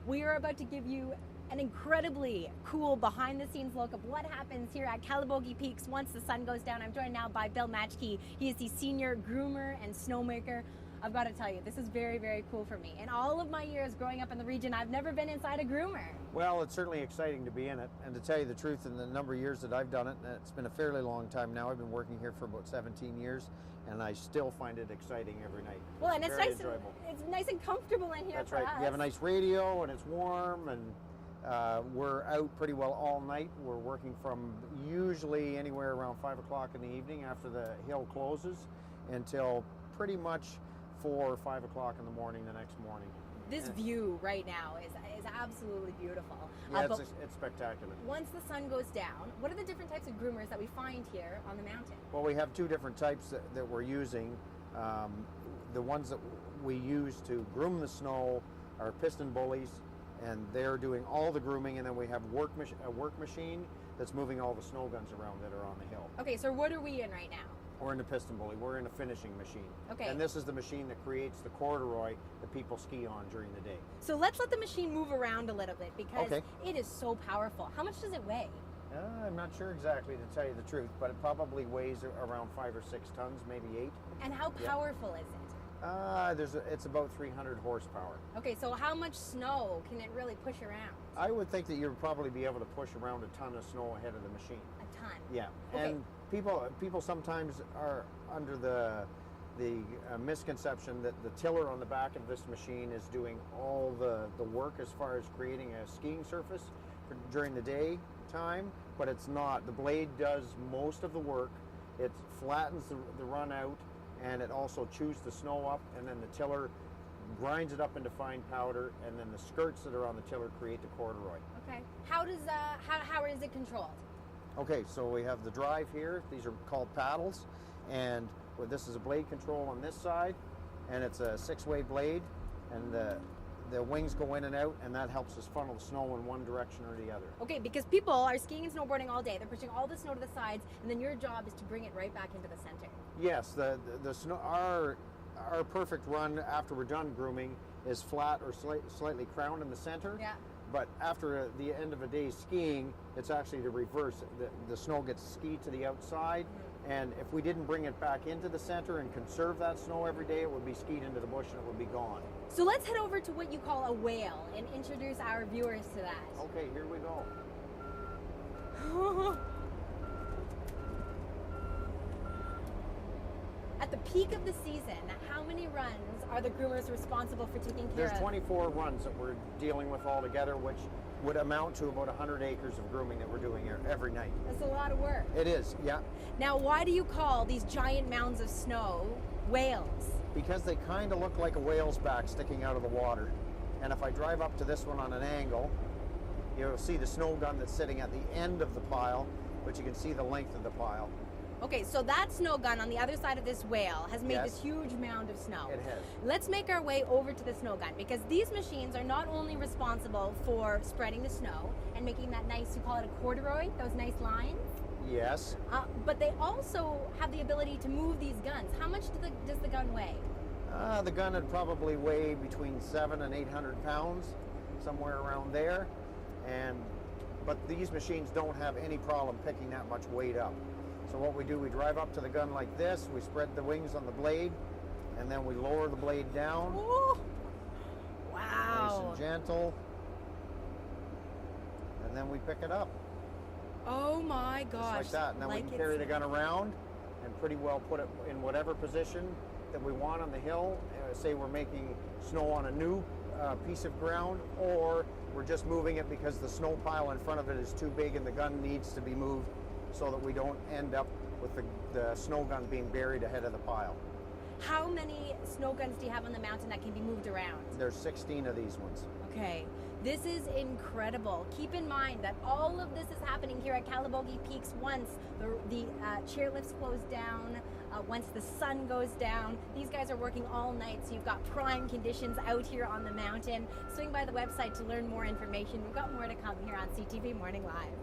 We are about to give you an incredibly cool behind-the-scenes look of what happens here at Calabogie Peaks once the sun goes down. I'm joined now by Bill Matchkey. He is the senior groomer and snowmaker. I've got to tell you, this is very, very cool for me. In all of my years growing up in the region, I've never been inside a groomer. Well, it's certainly exciting to be in it, and to tell you the truth, in the number of years that I've done it, and it's been a fairly long time now. I've been working here for about 17 years, and I still find it exciting every night. Well, and it's very nice, enjoyable. It's nice and comfortable in here. That's for right. us. You have a nice radio, and it's warm, and we're out pretty well all night. We're working from usually anywhere around 5 o'clock in the evening after the hill closes until pretty much 4 or 5 o'clock in the morning the next morning. This view right now is absolutely beautiful. Yeah, it's spectacular. Once the sun goes down, what are the different types of groomers that we find here on the mountain? Well, we have two different types that we're using. The ones that we use to groom the snow are piston bullies, and they're doing all the grooming, and then we have a work machine that's moving all the snow guns around that are on the hill. Okay, so what are we in right now? We're in the piston bully. We're in a finishing machine. Okay. And this is the machine that creates the corduroy that people ski on during the day. So let's let the machine move around a little bit because Okay. it is so powerful. How much does it weigh? I'm not sure exactly, to tell you the truth, but it probably weighs around 5 or 6 tons, maybe 8. And how powerful is it? It's about 300 horsepower. Okay, so how much snow can it really push around? I would think that you'd probably be able to push around a ton of snow ahead of the machine. A ton? Yeah. Okay. And people sometimes are under the misconception that the tiller on the back of this machine is doing all the work as far as creating a skiing surface during the day time, but it's not. The blade does most of the work. It flattens the run out, and it also chews the snow up, and then the tiller grinds it up into fine powder, and then the skirts that are on the tiller create the corduroy. Okay. How is it controlled? Okay, so we have the drive here. These are called paddles, and this is a blade control on this side, and it's a 6-way blade, and the wings go in and out, and that helps us funnel the snow in one direction or the other. Okay, because people are skiing and snowboarding all day. They're pushing all the snow to the sides, and then your job is to bring it right back into the center. Yes, the snow, our perfect run after we're done grooming is flat or slightly crowned in the center. Yeah. But after the end of a day's skiing, it's actually the reverse. The snow gets skied to the outside, and if we didn't bring it back into the center and conserve that snow every day, it would be skied into the bush and it would be gone. So let's head over to what you call a whale and introduce our viewers to that. Okay, here we go. At the peak of the season, how many runs are the groomers responsible for taking care There's of? 24 runs that we're dealing with all together, which would amount to about 100 acres of grooming that we're doing here every night. That's a lot of work. It is, yeah. Now, why do you call these giant mounds of snow whales? Because they kind of look like a whale's back sticking out of the water. And if I drive up to this one on an angle, you'll see the snow gun that's sitting at the end of the pile, but you can see the length of the pile. Okay, so that snow gun on the other side of this whale has made Yes. this huge mound of snow. It has. Let's make our way over to the snow gun because these machines are not only responsible for spreading the snow and making that nice, you call it a corduroy, those nice lines, Yes. but they also have the ability to move these guns. How much does the gun weigh? The gun would probably weigh between 700 and 800 pounds, somewhere around there. But these machines don't have any problem picking that much weight up. So what we do, we drive up to the gun like this, we spread the wings on the blade, and then we lower the blade down. Ooh. Nice Wow. and gentle. And then we pick it up. Oh my gosh. Just like that. And then we can carry the gun around and pretty well put it in whatever position that we want on the hill. Say we're making snow on a new piece of ground, or we're just moving it because the snow pile in front of it is too big and the gun needs to be moved so that we don't end up with the snow gun being buried ahead of the pile. How many snow guns do you have on the mountain that can be moved around? There's 16 of these ones. Okay, this is incredible. Keep in mind that all of this is happening here at Calabogie Peaks once the chairlifts close down, once the sun goes down. These guys are working all night, so you've got prime conditions out here on the mountain. Swing by the website to learn more information. We've got more to come here on CTV Morning Live.